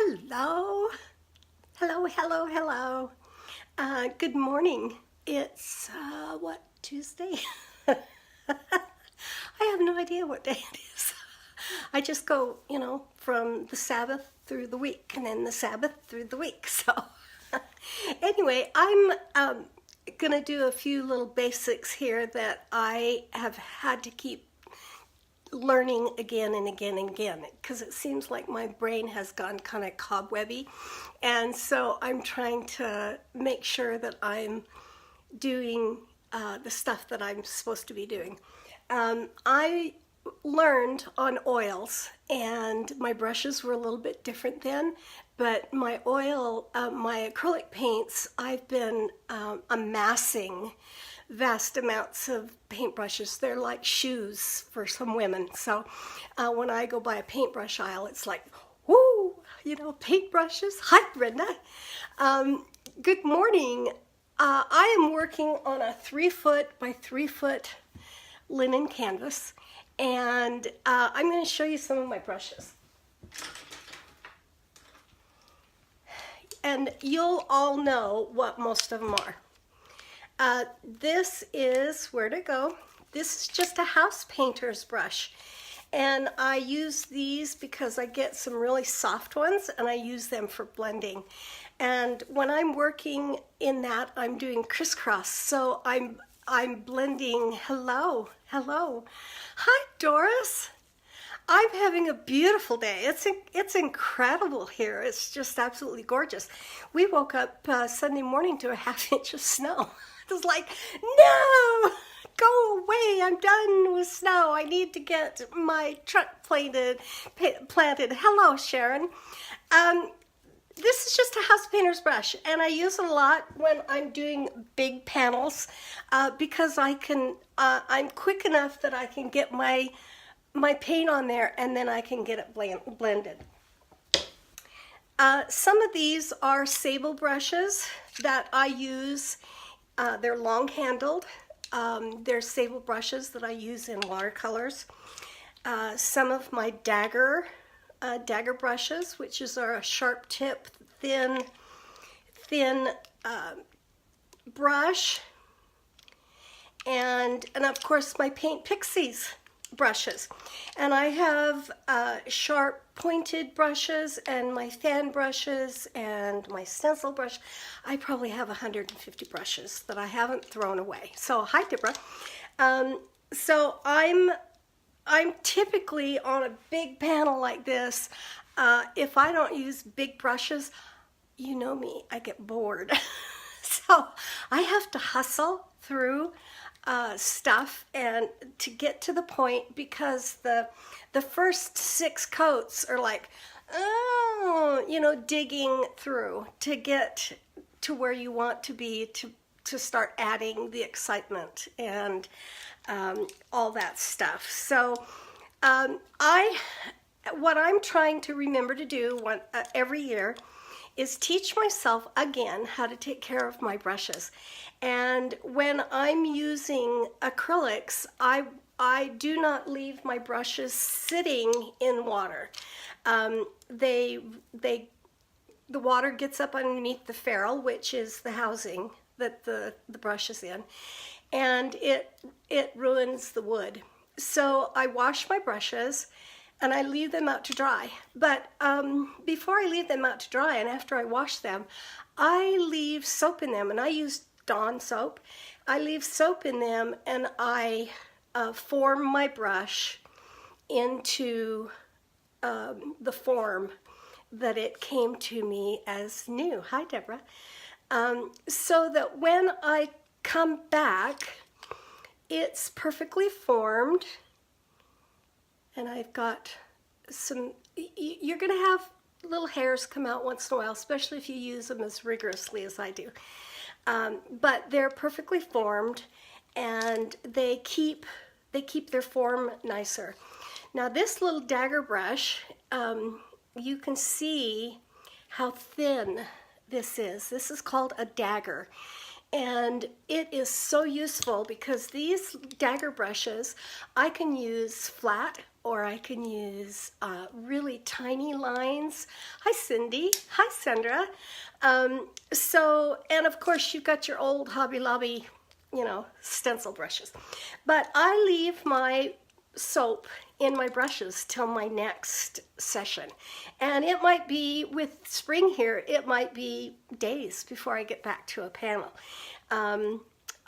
Hello, hello. Good morning. It's, Tuesday? I have no idea what day it is. I just go, from the Sabbath through the week and then the Sabbath through the week. So anyway, I'm going to do a few little basics here that I have had to keep learning again and again and again because it seems like my brain has gone kind of cobwebby, and so I'm trying to make sure that I'm doing the stuff that I'm supposed to be doing. I learned on oils, and my brushes were a little bit different then, but my acrylic paints, I've been amassing vast amounts of paintbrushes. They're like shoes for some women. So when I go by a paintbrush aisle, it's like, whoo, paintbrushes. Hi, Brenda. Good morning. I am working on a 3-foot by 3-foot linen canvas, and I'm going to show you some of my brushes. And you'll all know what most of them are. This is, where'd it go? This is just a house painter's brush. And I use these because I get some really soft ones and I use them for blending. And when I'm working in that, I'm doing crisscross. So I'm blending, hello. Hi, Doris. I'm having a beautiful day. It's incredible here. It's just absolutely gorgeous. We woke up Sunday morning to a half-inch of snow. It was like, no, go away. I'm done with snow. I need to get my truck planted. Hello, Sharon. This is just a house painter's brush, and I use it a lot when I'm doing big panels because I'm quick enough that I can get my paint on there and then I can get it blended. Some of these are sable brushes that I use. They're long handled. They're sable brushes that I use in watercolors. Some of my dagger brushes, which is a sharp tip, thin brush, and of course my Paint Pixies brushes. And I have sharp pointed brushes and my fan brushes and my stencil brush. I probably have 150 brushes that I haven't thrown away. So hi, Deborah. So I'm typically on a big panel like this. If I don't use big brushes, you know me, I get bored. So I have to hustle through stuff and to get to the point, because the first 6 coats are like, digging through to get to where you want to be to start adding the excitement and all that stuff. So what I'm trying to remember to do every year is teach myself again how to take care of my brushes. And when I'm using acrylics, I do not leave my brushes sitting in water. The water gets up underneath the ferrule, which is the housing that the brush is in, and it ruins the wood. So I wash my brushes and I leave them out to dry. But before I leave them out to dry and after I wash them, I leave soap in them, and I use Dawn soap. I leave soap in them, and I form my brush into the form that it came to me as new. Hi, Deborah. So that when I come back, it's perfectly formed. And I've got some, you're going to have little hairs come out once in a while, especially if you use them as rigorously as I do. But they're perfectly formed, and they keep their form nicer. Now this little dagger brush, you can see how thin this is. This is called a dagger. And it is so useful because these dagger brushes I can use flat or I can use really tiny lines. Hi, Cindy. Hi, Sandra. And of course, you've got your old Hobby Lobby, stencil brushes. But I leave my soap in my brushes till my next session. And it might be, with spring here, it might be days before I get back to a panel.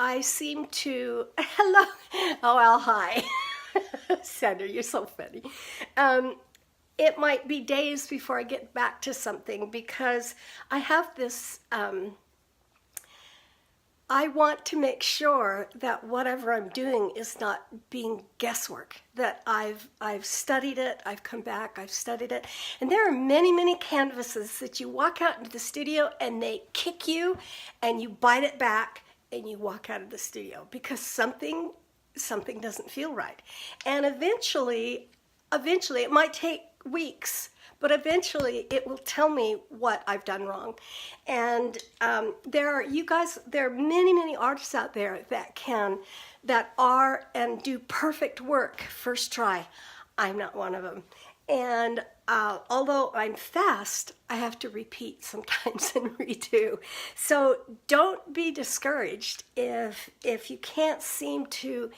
I seem to, hello, oh, well, hi. Sandra, you're so funny. It might be days before I get back to something because I have this, I want to make sure that whatever I'm doing is not being guesswork, that I've studied it, I've come back, I've studied it. And there are many, many canvases that you walk out into the studio and they kick you and you bite it back and you walk out of the studio because something doesn't feel right. And eventually it might take weeks, but eventually it will tell me what I've done wrong. And there are many, many artists out there that are and do perfect work first try. I'm not one of them. And although I'm fast, I have to repeat sometimes and redo. So don't be discouraged if you can't seem to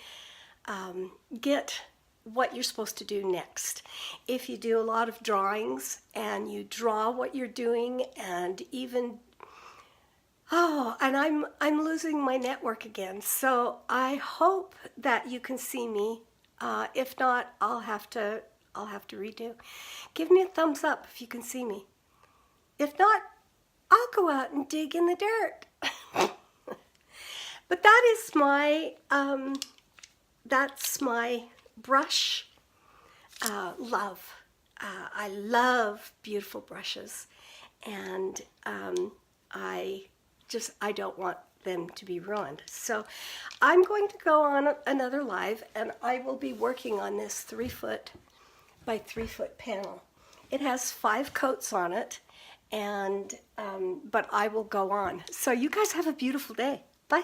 get what you're supposed to do next. If you do a lot of drawings and you draw what you're doing, and even and I'm losing my network again. So I hope that you can see me. If not, I'll have to redo. Give me a thumbs up if you can see me. If not, I'll go out and dig in the dirt. But that is that's my brush love. I love beautiful brushes, and I don't want them to be ruined. So I'm going to go on another live, and I will be working on this 3-foot by 3-foot panel. It has 5 coats on it, and but I will go on. So you guys have a beautiful day. Bye.